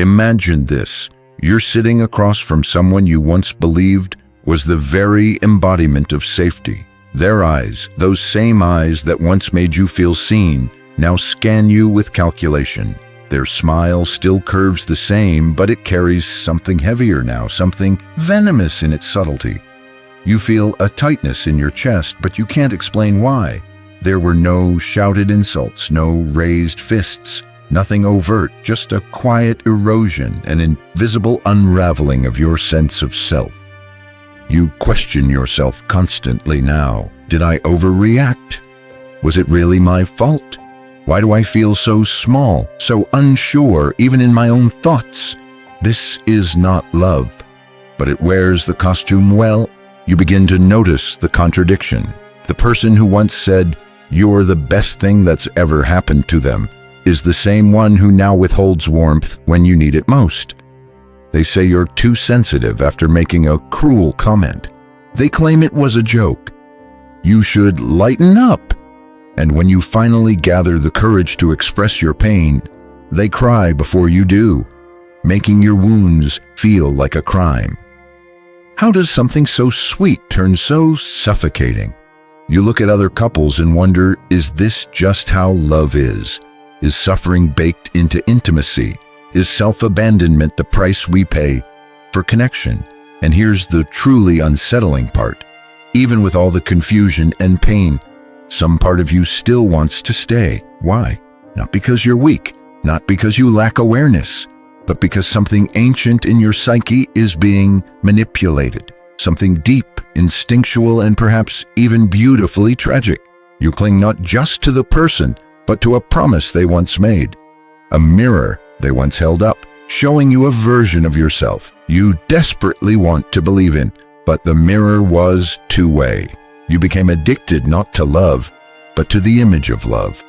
Imagine this. You're sitting across from someone you once believed was the very embodiment of safety. Their eyes, those same eyes that once made you feel seen, now scan you with calculation. Their smile still curves the same, but it carries something heavier now, something venomous in its subtlety. You feel a tightness in your chest, but you can't explain why. There were no shouted insults, no raised fists, nothing overt, just a quiet erosion, an invisible unraveling of your sense of self. You question yourself constantly now. Did I overreact? Was it really my fault? Why do I feel so small, so unsure, even in my own thoughts? This is not love, but it wears the costume well. You begin to notice the contradiction. The person who once said, "You're the best thing that's ever happened to them," is the same one who now withholds warmth when you need it most. They say you're too sensitive after making a cruel comment. They claim it was a joke. You should lighten up. And when you finally gather the courage to express your pain, they cry before you do, making your wounds feel like a crime. How does something so sweet turn so suffocating? You look at other couples and wonder, is this just how love is? Is suffering baked into intimacy? Is self-abandonment the price we pay for connection? And here's the truly unsettling part. Even with all the confusion and pain, some part of you still wants to stay. Why? Not because you're weak, not because you lack awareness, but because something ancient in your psyche is being manipulated. Something deep, instinctual, and perhaps even beautifully tragic. You cling not just to the person, but to a promise they once made. A mirror they once held up, showing you a version of yourself you desperately want to believe in, but the mirror was two-way. You became addicted not to love, but to the image of love.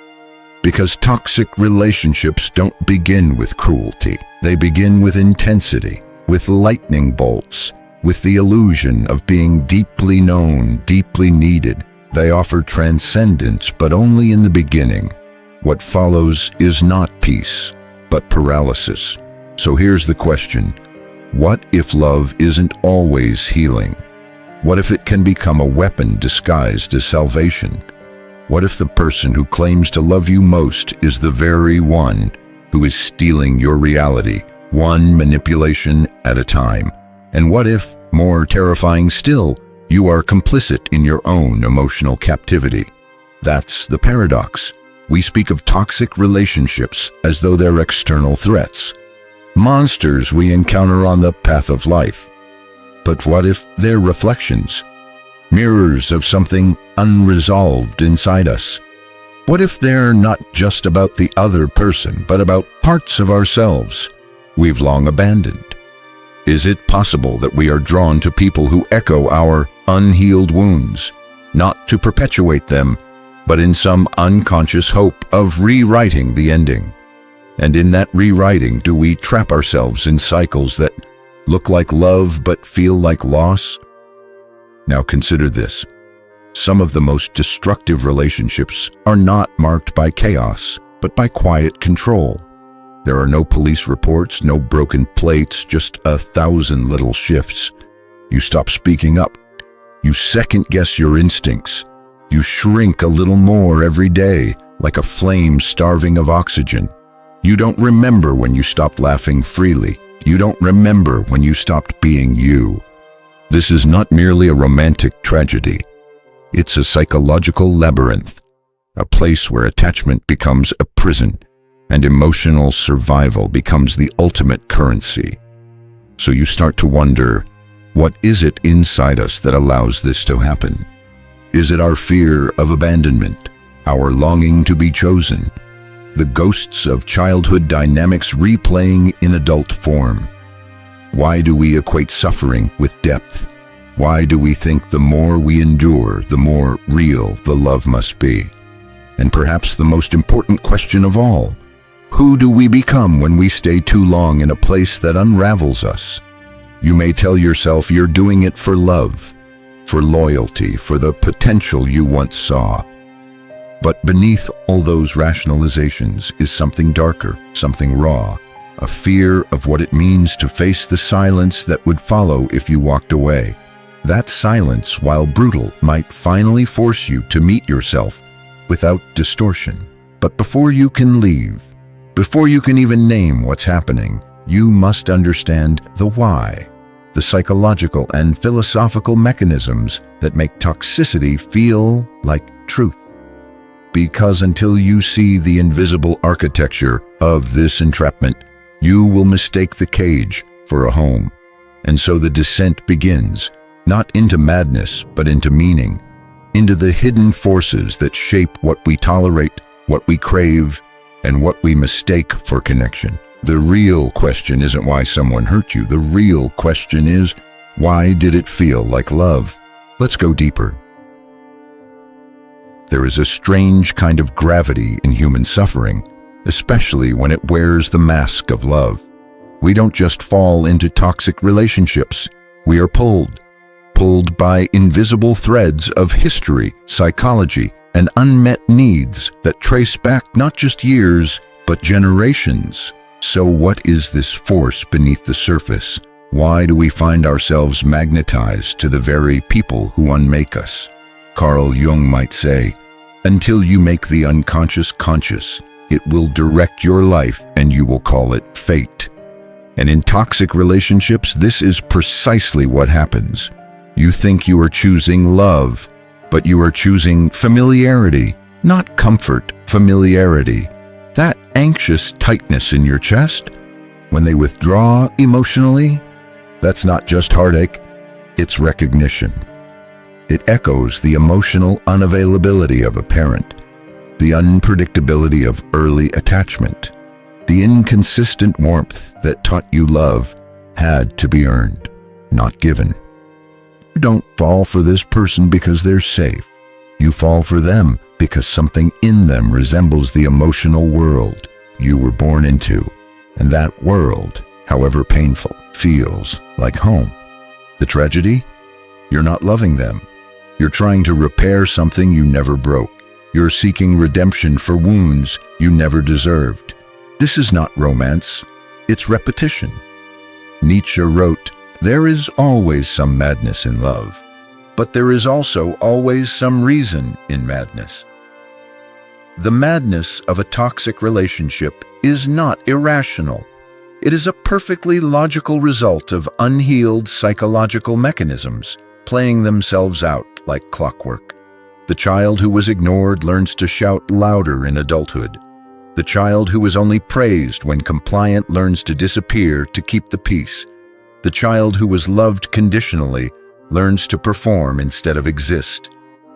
Because toxic relationships don't begin with cruelty. They begin with intensity, with lightning bolts, with the illusion of being deeply known, deeply needed. They offer transcendence, but only in the beginning. What follows is not peace, but paralysis. So here's the question. What if love isn't always healing? What if it can become a weapon disguised as salvation? What if the person who claims to love you most is the very one who is stealing your reality, one manipulation at a time? And what if, more terrifying still, you are complicit in your own emotional captivity? That's the paradox. We speak of toxic relationships as though they're external threats, monsters we encounter on the path of life. But what if they're reflections, mirrors of something unresolved inside us? What if they're not just about the other person, but about parts of ourselves we've long abandoned? Is it possible that we are drawn to people who echo our unhealed wounds, not to perpetuate them, but in some unconscious hope of rewriting the ending? And in that rewriting, do we trap ourselves in cycles that look like love but feel like loss? Now consider this. Some of the most destructive relationships are not marked by chaos, but by quiet control. There are no police reports, no broken plates, just 1,000 little shifts. You stop speaking up. You second-guess your instincts. You shrink a little more every day, like a flame starving of oxygen. You don't remember when you stopped laughing freely. You don't remember when you stopped being you. This is not merely a romantic tragedy. It's a psychological labyrinth, a place where attachment becomes a prison and emotional survival becomes the ultimate currency. So you start to wonder, what is it inside us that allows this to happen? Is it our fear of abandonment, our longing to be chosen, the ghosts of childhood dynamics replaying in adult form? Why do we equate suffering with depth? Why do we think the more we endure, the more real the love must be? And perhaps the most important question of all, who do we become when we stay too long in a place that unravels us? You may tell yourself you're doing it for love, for loyalty, for the potential you once saw. But beneath all those rationalizations is something darker, something raw. a fear of what it means to face the silence that would follow if you walked away. That silence, while brutal, might finally force you to meet yourself without distortion. But before you can leave, before you can even name what's happening, you must understand the why, the psychological and philosophical mechanisms that make toxicity feel like truth. Because until you see the invisible architecture of this entrapment, you will mistake the cage for a home. And so the descent begins, not into madness, but into meaning, into the hidden forces that shape what we tolerate, what we crave, and what we mistake for connection. The real question isn't why someone hurt you. The real question is, why did it feel like love? Let's go deeper. There is a strange kind of gravity in human suffering, especially when it wears the mask of love. We don't just fall into toxic relationships. We are pulled by invisible threads of history, psychology, and unmet needs that trace back not just years, but generations. So what is this force beneath the surface? Why do we find ourselves magnetized to the very people who unmake us? Carl Jung might say, until you make the unconscious conscious, it will direct your life and you will call it fate. And in toxic relationships, this is precisely what happens. You think you are choosing love, but you are choosing familiarity, not comfort, familiarity. That anxious tightness in your chest, when they withdraw emotionally, that's not just heartache, it's recognition. It echoes the emotional unavailability of a parent, the unpredictability of early attachment, the inconsistent warmth that taught you love had to be earned, not given. You don't fall for this person because they're safe. You fall for them because something in them resembles the emotional world you were born into, and that world, however painful, feels like home. The tragedy? You're not loving them. You're trying to repair something you never broke. You're seeking redemption for wounds you never deserved. This is not romance, it's repetition. Nietzsche wrote, "There is always some madness in love, but there is also always some reason in madness." The madness of a toxic relationship is not irrational. It is a perfectly logical result of unhealed psychological mechanisms playing themselves out like clockwork. The child who was ignored learns to shout louder in adulthood. The child who is only praised when compliant learns to disappear to keep the peace. The child who was loved conditionally learns to perform instead of exist.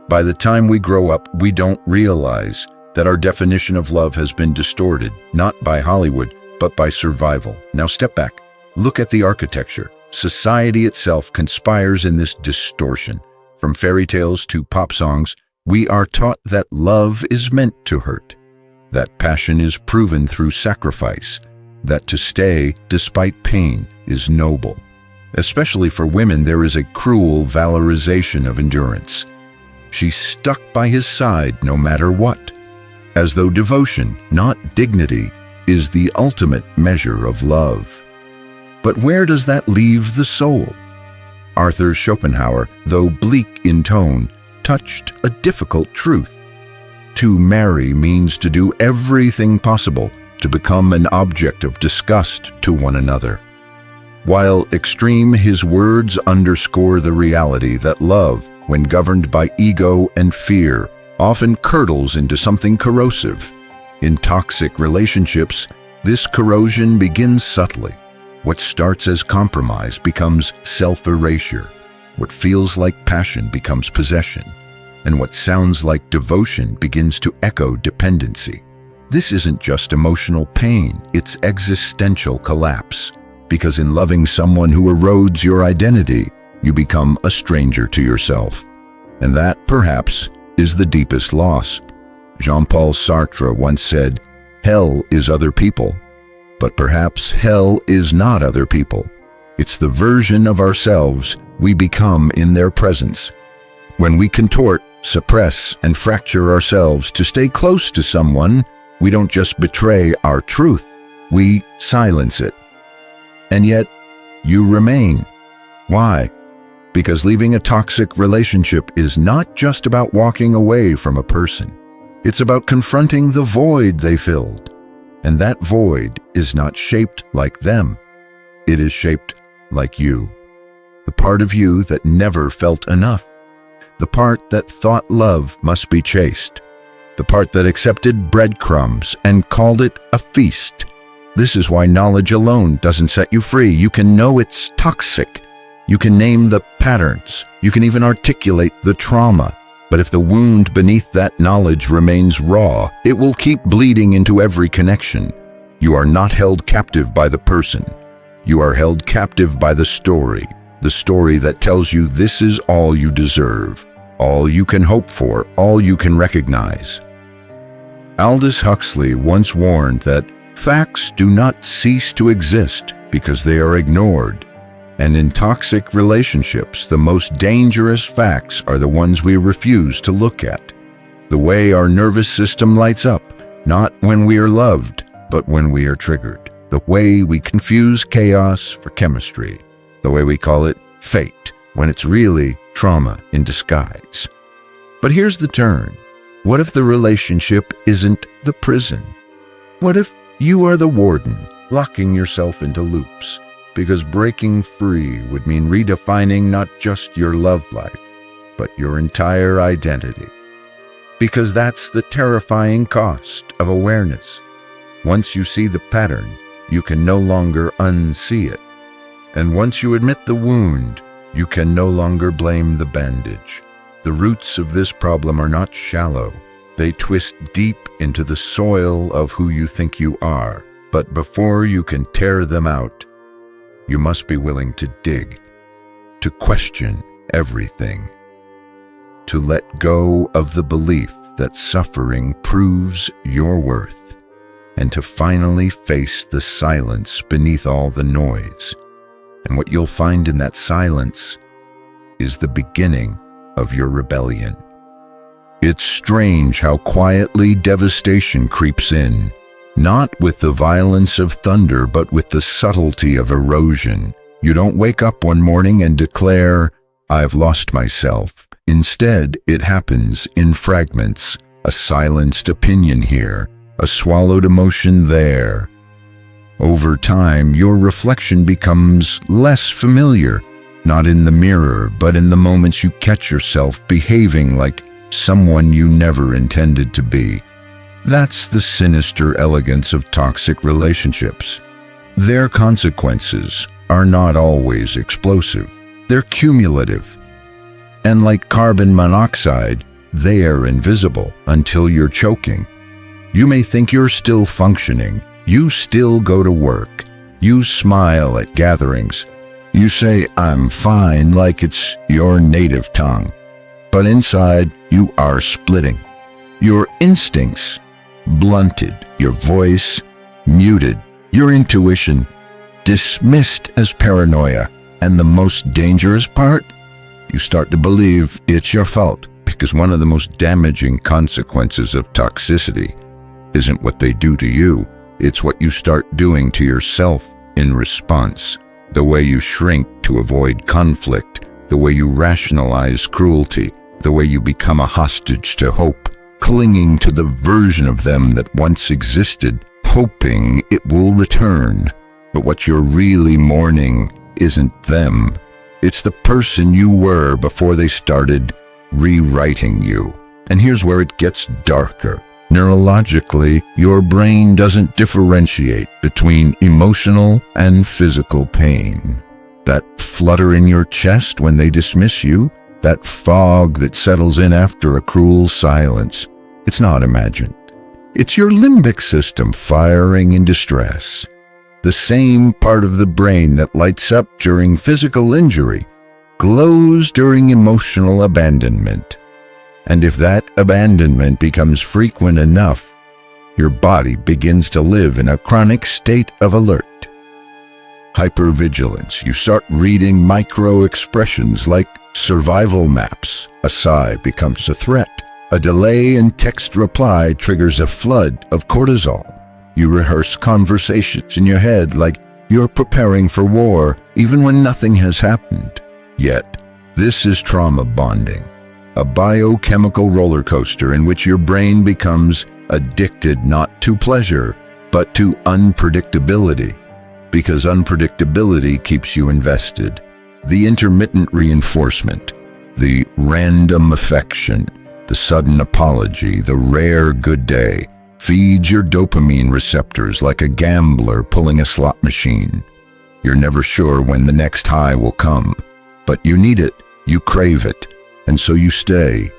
By the time we grow up, we don't realize that our definition of love has been distorted, not by Hollywood, but by survival. Now step back. Look at the architecture. Society itself conspires in this distortion. From fairy tales to pop songs, we are taught that love is meant to hurt, that passion is proven through sacrifice, that to stay despite pain is noble. Especially for women, there is a cruel valorization of endurance. She stuck by his side no matter what, as though devotion, not dignity, is the ultimate measure of love. But where does that leave the soul? Arthur Schopenhauer, though bleak in tone, touched a difficult truth. To marry means to do everything possible to become an object of disgust to one another. While extreme, his words underscore the reality that love, when governed by ego and fear, often curdles into something corrosive. In toxic relationships, this corrosion begins subtly. What starts as compromise becomes self-erasure. What feels like passion becomes possession. And what sounds like devotion begins to echo dependency. This isn't just emotional pain, it's existential collapse. Because in loving someone who erodes your identity, you become a stranger to yourself. And that, perhaps, is the deepest loss. Jean-Paul Sartre once said, "Hell is other people." But perhaps hell is not other people. It's the version of ourselves we become in their presence. When we contort, suppress, and fracture ourselves to stay close to someone, we don't just betray our truth, We silence it. And yet, you remain. Why? Because leaving a toxic relationship is not just about walking away from a person. It's about confronting the void they filled. And that void is not shaped like them. It is shaped like you. The part of you that never felt enough. The part that thought love must be chased. The part that accepted breadcrumbs and called it a feast. This is why knowledge alone doesn't set you free. You can know it's toxic. You can name the patterns. You can even articulate the trauma. But if the wound beneath that knowledge remains raw, it will keep bleeding into every connection. You are not held captive by the person. You are held captive by the story that tells you this is all you deserve, all you can hope for, all you can recognize. Aldous Huxley once warned that facts do not cease to exist because they are ignored. And in toxic relationships, the most dangerous facts are the ones we refuse to look at. The way our nervous system lights up, not when we are loved, but when we are triggered. The way we confuse chaos for chemistry. The way we call it fate, when it's really trauma in disguise. But here's the turn. What if the relationship isn't the prison? What if you are the warden, locking yourself into loops? Because breaking free would mean redefining not just your love life, but your entire identity. Because that's the terrifying cost of awareness. Once you see the pattern, you can no longer unsee it. And once you admit the wound, you can no longer blame the bandage. The roots of this problem are not shallow. They twist deep into the soil of who you think you are. But before you can tear them out, you must be willing to dig, to question everything, to let go of the belief that suffering proves your worth, and to finally face the silence beneath all the noise. And what you'll find in that silence is the beginning of your rebellion. It's strange how quietly devastation creeps in. Not with the violence of thunder, but with the subtlety of erosion. You don't wake up one morning and declare, "I've lost myself." Instead, it happens in fragments, a silenced opinion here, a swallowed emotion there. Over time, your reflection becomes less familiar, not in the mirror, but in the moments you catch yourself behaving like someone you never intended to be. That's the sinister elegance of toxic relationships. Their consequences are not always explosive. They're cumulative. And like carbon monoxide, they are invisible until you're choking. You may think you're still functioning. You still go to work. You smile at gatherings. You say, "I'm fine," like it's your native tongue. But inside, you are splitting. Your instincts blunted, your voice muted, your intuition dismissed as paranoia. And the most dangerous part? You start to believe it's your fault, because one of the most damaging consequences of toxicity isn't what they do to you, it's what you start doing to yourself in response. The way you shrink to avoid conflict, the way you rationalize cruelty, the way you become a hostage to hope, clinging to the version of them that once existed, hoping it will return. But what you're really mourning isn't them. It's the person you were before they started rewriting you. And here's where it gets darker. Neurologically, your brain doesn't differentiate between emotional and physical pain. That flutter in your chest when they dismiss you, that fog that settles in after a cruel silence, it's not imagined. It's your limbic system firing in distress. The same part of the brain that lights up during physical injury glows during emotional abandonment. And if that abandonment becomes frequent enough, your body begins to live in a chronic state of alert. Hypervigilance. You start reading micro-expressions like survival maps. A sigh becomes a threat. A delay in text reply triggers a flood of cortisol. You rehearse conversations in your head like you're preparing for war, even when nothing has happened. Yet, this is trauma bonding, a biochemical roller coaster in which your brain becomes addicted not to pleasure, but to unpredictability, because unpredictability keeps you invested. The intermittent reinforcement, the random affection, the sudden apology, the rare good day, feeds your dopamine receptors like a gambler pulling a slot machine. You're never sure when the next high will come, but you need it, you crave it, and so you stay.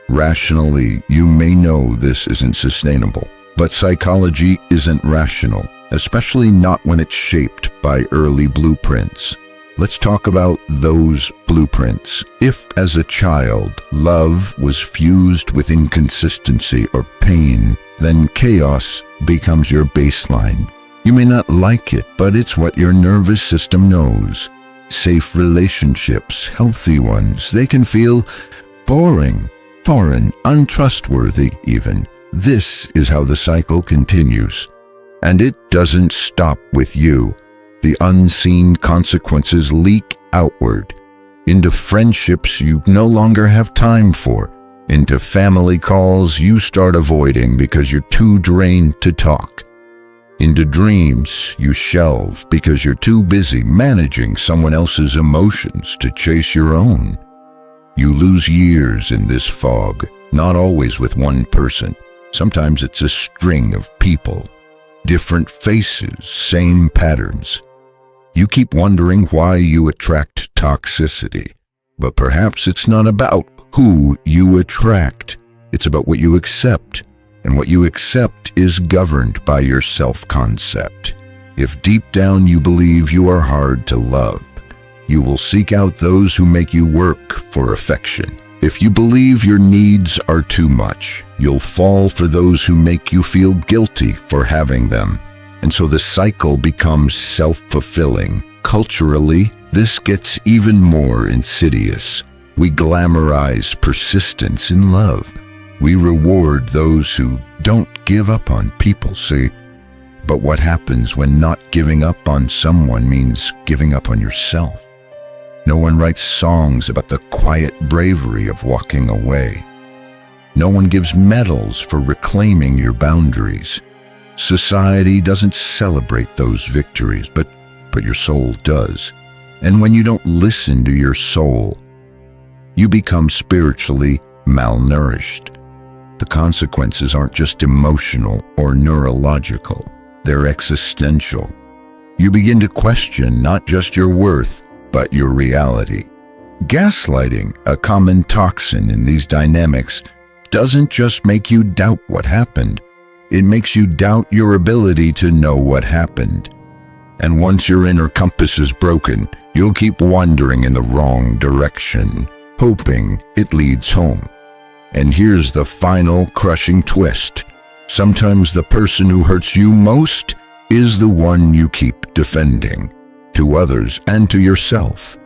Rationally, you may know this isn't sustainable, but psychology isn't rational, especially not when it's shaped by early blueprints. Let's talk about those blueprints. If, as a child, love was fused with inconsistency or pain, then chaos becomes your baseline. You may not like it, but it's what your nervous system knows. Safe relationships, healthy ones, they can feel boring, foreign, untrustworthy even. This is how the cycle continues. And it doesn't stop with you. The unseen consequences leak outward, into friendships you no longer have time for, into family calls you start avoiding because you're too drained to talk, into dreams you shelve because you're too busy managing someone else's emotions to chase your own. You lose years in this fog, not always with one person. Sometimes it's a string of people, different faces, same patterns. You keep wondering why you attract toxicity, but perhaps it's not about who you attract. It's about what you accept, and what you accept is governed by your self-concept. If deep down you believe you are hard to love, you will seek out those who make you work for affection. If you believe your needs are too much, you'll fall for those who make you feel guilty for having them. And so the cycle becomes self-fulfilling. Culturally, this gets even more insidious. We glamorize persistence in love. We reward those who don't give up on people, see? But what happens when not giving up on someone means giving up on yourself? No one writes songs about the quiet bravery of walking away. No one gives medals for reclaiming your boundaries. Society doesn't celebrate those victories, but your soul does. And when you don't listen to your soul, you become spiritually malnourished. The consequences aren't just emotional or neurological, they're existential. You begin to question not just your worth, but your reality. Gaslighting, a common toxin in these dynamics, doesn't just make you doubt what happened. It makes you doubt your ability to know what happened. And once your inner compass is broken, you'll keep wandering in the wrong direction, hoping it leads home. And here's the final crushing twist. Sometimes the person who hurts you most is the one you keep defending, to others and to yourself.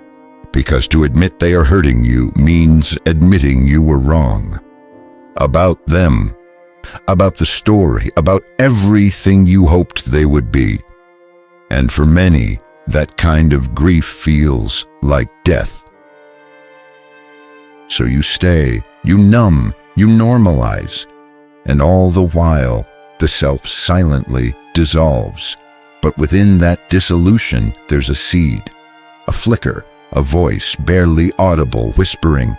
Because to admit they are hurting you means admitting you were wrong. About them, about the story, about everything you hoped they would be. And for many, that kind of grief feels like death. So you stay, you numb, you normalize, and all the while, the self silently dissolves. But within that dissolution, there's a seed, a flicker, a voice barely audible whispering,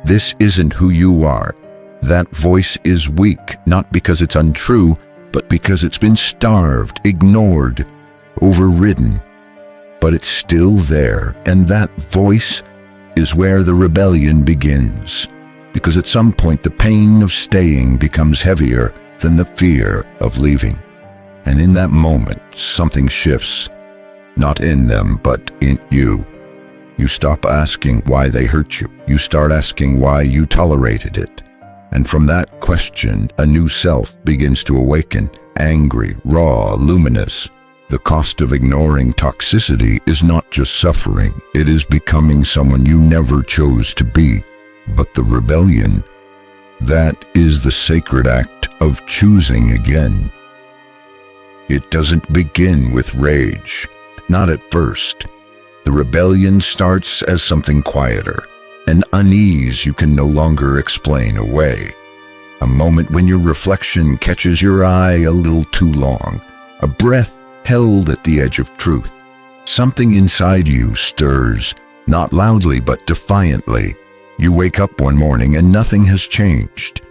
"This isn't who you are." That voice is weak, not because it's untrue, but because it's been starved, ignored, overridden. But it's still there, and that voice is where the rebellion begins. Because at some point the pain of staying becomes heavier than the fear of leaving. And in that moment, something shifts, not in them, but in you. You stop asking why they hurt you. You start asking why you tolerated it. And from that question, a new self begins to awaken, angry, raw, luminous. The cost of ignoring toxicity is not just suffering, it is becoming someone you never chose to be. But the rebellion, that is the sacred act of choosing again. It doesn't begin with rage, not at first. The rebellion starts as something quieter, an unease you can no longer explain away. A moment when your reflection catches your eye a little too long, a breath held at the edge of truth. Something inside you stirs, not loudly but defiantly. You wake up one morning and nothing has changed,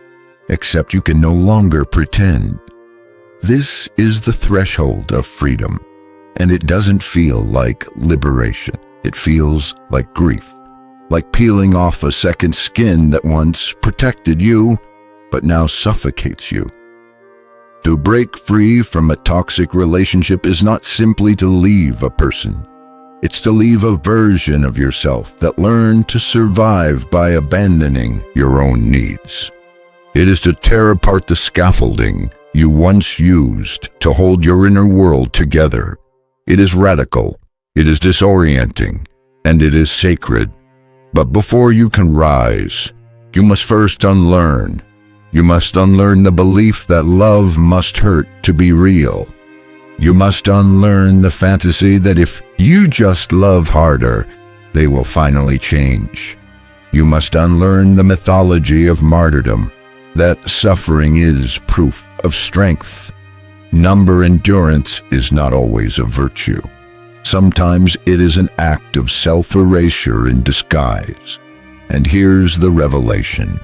except you can no longer pretend. This is the threshold of freedom, and it doesn't feel like liberation. It feels like grief, like peeling off a second skin that once protected you, but now suffocates you. To break free from a toxic relationship is not simply to leave a person. It's to leave a version of yourself that learned to survive by abandoning your own needs. It is to tear apart the scaffolding you once used to hold your inner world together. It is radical, it is disorienting, and it is sacred. But before you can rise, you must first unlearn. You must unlearn the belief that love must hurt to be real. You must unlearn the fantasy that if you just love harder, they will finally change. You must unlearn the mythology of martyrdom, that suffering is proof of strength. Number endurance is not always a virtue. Sometimes it is an act of self-erasure in disguise. And here's the revelation.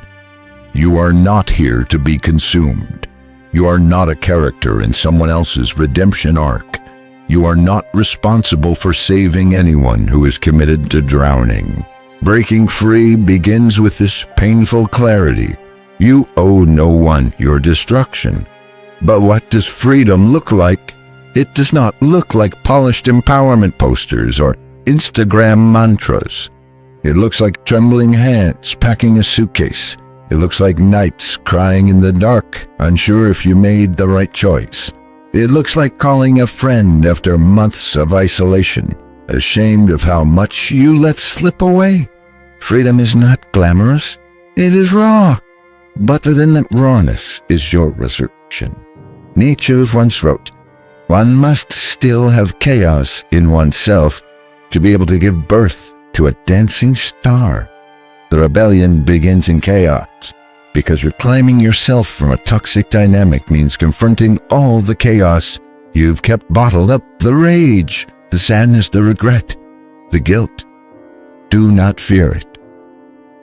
You are not here to be consumed. You are not a character in someone else's redemption arc. You are not responsible for saving anyone who is committed to drowning. Breaking free begins with this painful clarity. You owe no one your destruction. But what does freedom look like? It does not look like polished empowerment posters or Instagram mantras. It looks like trembling hands packing a suitcase. It looks like nights crying in the dark, unsure if you made the right choice. It looks like calling a friend after months of isolation, ashamed of how much you let slip away. Freedom is not glamorous. It is raw. But within that rawness is your resurrection. Nietzsche once wrote, "One must still have chaos in oneself to be able to give birth to a dancing star." The rebellion begins in chaos, because reclaiming yourself from a toxic dynamic means confronting all the chaos you've kept bottled up, the rage, the sadness, the regret, the guilt. Do not fear it.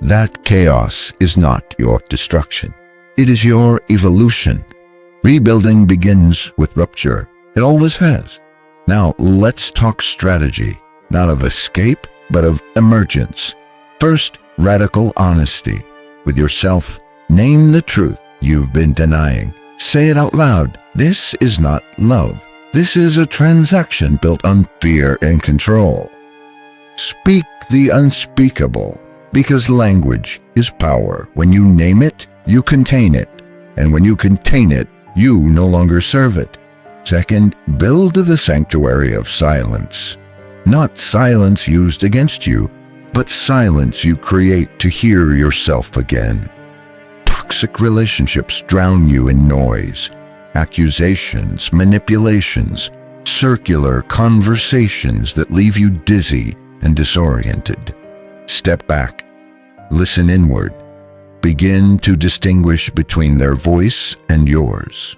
That chaos is not your destruction. It is your evolution. Rebuilding begins with rupture. It always has. Now let's talk strategy, not of escape, but of emergence. First, radical honesty with yourself. Name the truth you've been denying. Say it out loud. This is not love. This is a transaction built on fear and control. Speak the unspeakable, because language is power. When you name it, you contain it. And when you contain it, you no longer serve it. Second, build the sanctuary of silence. Not silence used against you, but silence you create to hear yourself again. Toxic relationships drown you in noise, accusations, manipulations, circular conversations that leave you dizzy and disoriented. Step back, listen inward, begin to distinguish between their voice and yours.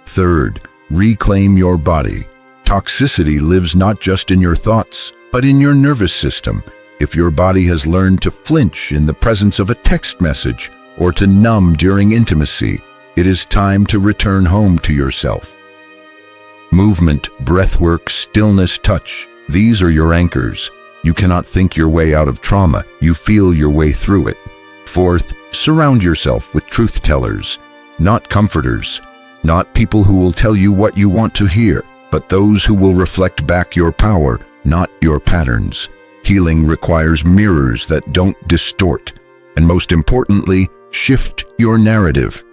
Third, reclaim your body. Toxicity lives not just in your thoughts, but in your nervous system. If your body has learned to flinch in the presence of a text message or to numb during intimacy, it is time to return home to yourself. Movement, breathwork, stillness, touch, these are your anchors. You cannot think your way out of trauma, you feel your way through it. Fourth, surround yourself with truth tellers, not comforters, not people who will tell you what you want to hear, but those who will reflect back your power, not your patterns. Healing requires mirrors that don't distort, and most importantly, shift your narrative.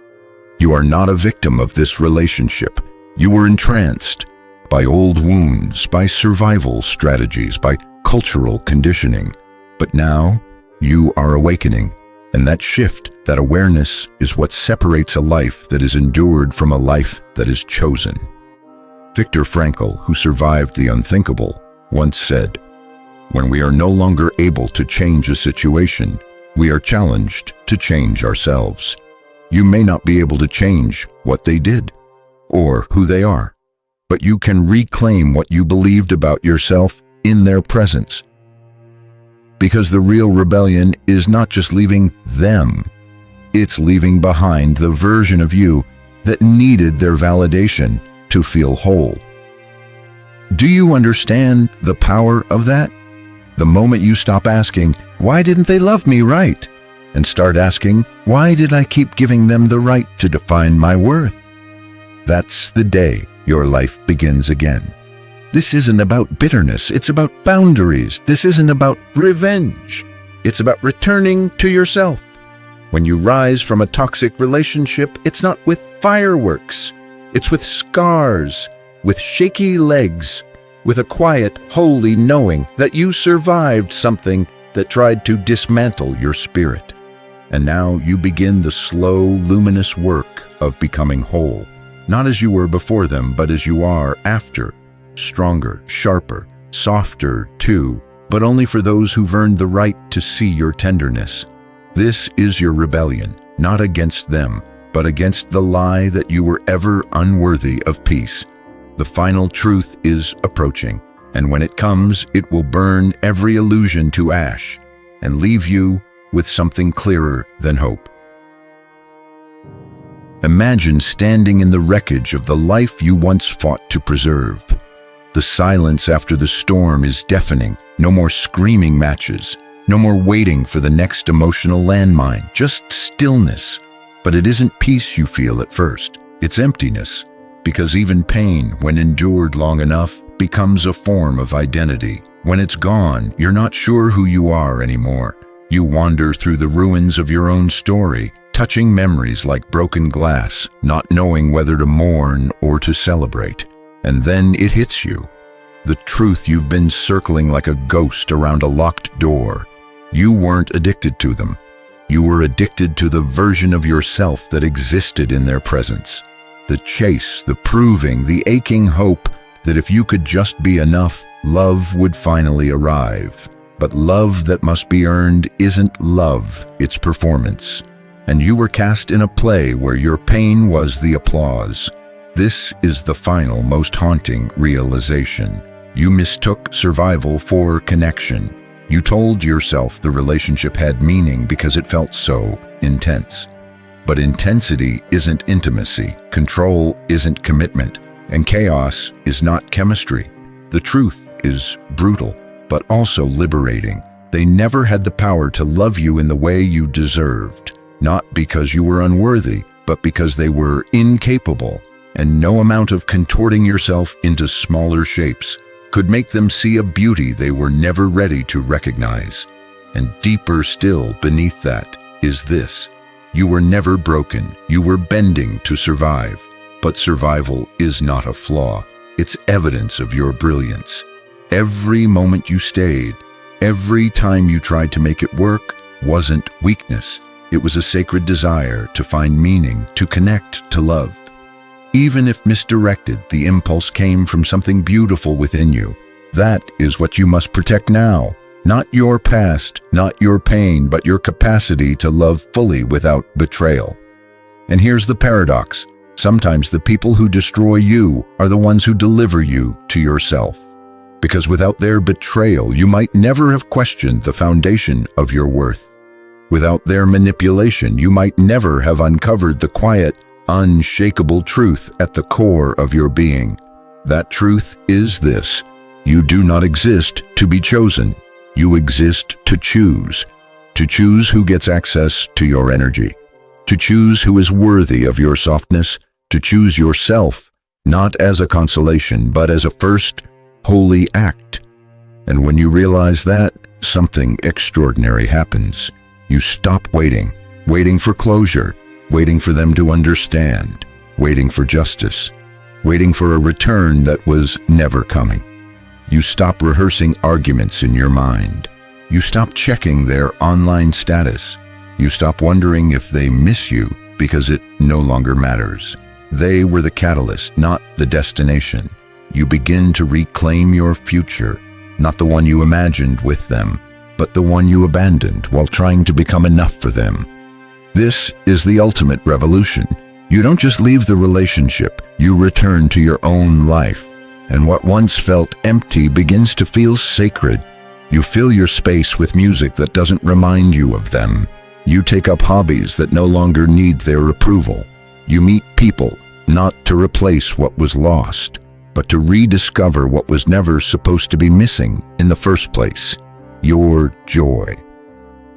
You are not a victim of this relationship. You were entranced by old wounds, by survival strategies, by cultural conditioning. But now, you are awakening, and that shift, that awareness, is what separates a life that is endured from a life that is chosen. Viktor Frankl, who survived the unthinkable, once said, "When we are no longer able to change a situation, we are challenged to change ourselves." You may not be able to change what they did or who they are, but you can reclaim what you believed about yourself in their presence. Because the real rebellion is not just leaving them, it's leaving behind the version of you that needed their validation to feel whole. Do you understand the power of that? The moment you stop asking, "Why didn't they love me right?" and start asking, "Why did I keep giving them the right to define my worth?" That's the day your life begins again. This isn't about bitterness, it's about boundaries. This isn't about revenge. It's about returning to yourself. When you rise from a toxic relationship, it's not with fireworks. It's with scars, with shaky legs, with a quiet, holy knowing that you survived something that tried to dismantle your spirit. And now you begin the slow, luminous work of becoming whole, not as you were before them, but as you are after, stronger, sharper, softer too, but only for those who've earned the right to see your tenderness. This is your rebellion, not against them, but against the lie that you were ever unworthy of peace. The final truth is approaching, and when it comes, it will burn every illusion to ash and leave you with something clearer than hope. Imagine standing in the wreckage of the life you once fought to preserve. The silence after the storm is deafening. No more screaming matches. No more waiting for the next emotional landmine. Just stillness. But it isn't peace you feel at first. It's emptiness. Because even pain, when endured long enough, becomes a form of identity. When it's gone, you're not sure who you are anymore. You wander through the ruins of your own story, touching memories like broken glass, not knowing whether to mourn or to celebrate. And then it hits you. The truth you've been circling like a ghost around a locked door. You weren't addicted to them. You were addicted to the version of yourself that existed in their presence. The chase, the proving, the aching hope that if you could just be enough, love would finally arrive. But love that must be earned isn't love, it's performance. And you were cast in a play where your pain was the applause. This is the final, most haunting realization. You mistook survival for connection. You told yourself the relationship had meaning because it felt so intense. But intensity isn't intimacy, control isn't commitment, and chaos is not chemistry. The truth is brutal, but also liberating. They never had the power to love you in the way you deserved, not because you were unworthy, but because they were incapable, and no amount of contorting yourself into smaller shapes could make them see a beauty they were never ready to recognize. And deeper still beneath that is this. You were never broken, you were bending to survive. But survival is not a flaw, it's evidence of your brilliance. Every moment you stayed, every time you tried to make it work, wasn't weakness. It was a sacred desire to find meaning, to connect, to love. Even if misdirected, the impulse came from something beautiful within you. That is what you must protect now. Not your past, not your pain, but your capacity to love fully without betrayal. And here's the paradox. Sometimes the people who destroy you are the ones who deliver you to yourself. Because without their betrayal, you might never have questioned the foundation of your worth. Without their manipulation, you might never have uncovered the quiet, unshakable truth at the core of your being. That truth is this: you do not exist to be chosen. You exist to choose who gets access to your energy, to choose who is worthy of your softness, to choose yourself, not as a consolation, but as a first holy act. And when you realize that, something extraordinary happens. You stop waiting for closure, waiting for them to understand, waiting for justice, waiting for a return that was never coming. You stop rehearsing arguments in your mind. You stop checking their online status. You stop wondering if they miss you because it no longer matters. They were the catalyst, not the destination. you begin to reclaim your future, not the one you imagined with them, but the one you abandoned while trying to become enough for them. This is the ultimate revolution. You don't just leave the relationship, you return to your own life. And what once felt empty begins to feel sacred. You fill your space with music that doesn't remind you of them. You take up hobbies that no longer need their approval. You meet people, not to replace what was lost, but to rediscover what was never supposed to be missing in the first place: your joy.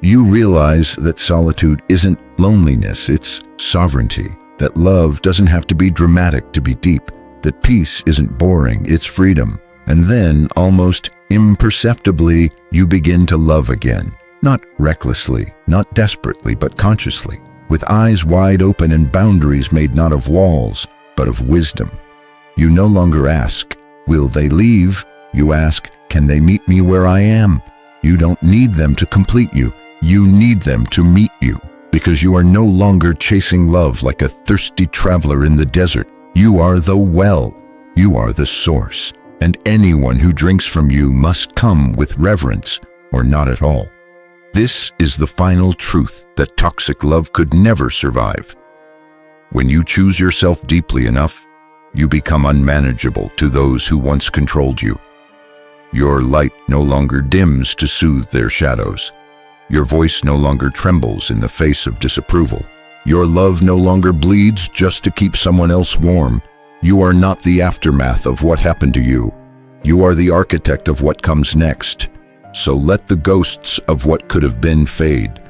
You realize that solitude isn't loneliness, it's sovereignty, that love doesn't have to be dramatic to be deep, that peace isn't boring, it's freedom. And then, almost imperceptibly, you begin to love again. Not recklessly, not desperately, but consciously, with eyes wide open and boundaries made not of walls, but of wisdom. You no longer ask, will they leave? You ask, can they meet me where I am? You don't need them to complete you. You need them to meet you, because you are no longer chasing love like a thirsty traveler in the desert. You are the well. You are the source. And anyone who drinks from you must come with reverence or not at all. This is the final truth that toxic love could never survive. When you choose yourself deeply enough, you become unmanageable to those who once controlled you. Your light no longer dims to soothe their shadows. Your voice no longer trembles in the face of disapproval. Your love no longer bleeds just to keep someone else warm. You are not the aftermath of what happened to you. You are the architect of what comes next. So let the ghosts of what could have been fade.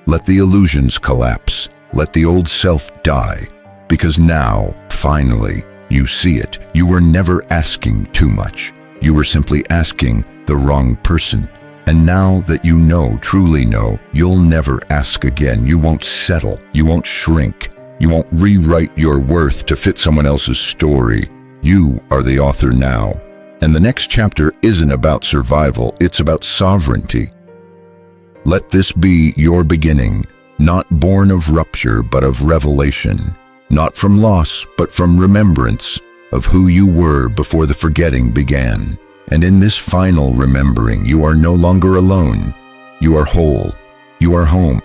Let the illusions collapse. Let the old self die. Because now, finally, you see it. You were never asking too much. You were simply asking the wrong person. And now that you know, truly know, you'll never ask again. You won't settle. You won't shrink. You won't rewrite your worth to fit someone else's story. You are the author now. And the next chapter isn't about survival, it's about sovereignty. Let this be your beginning, not born of rupture, but of revelation. Not from loss, but from remembrance of who you were before the forgetting began. And in this final remembering, you are no longer alone. You are whole. You are home.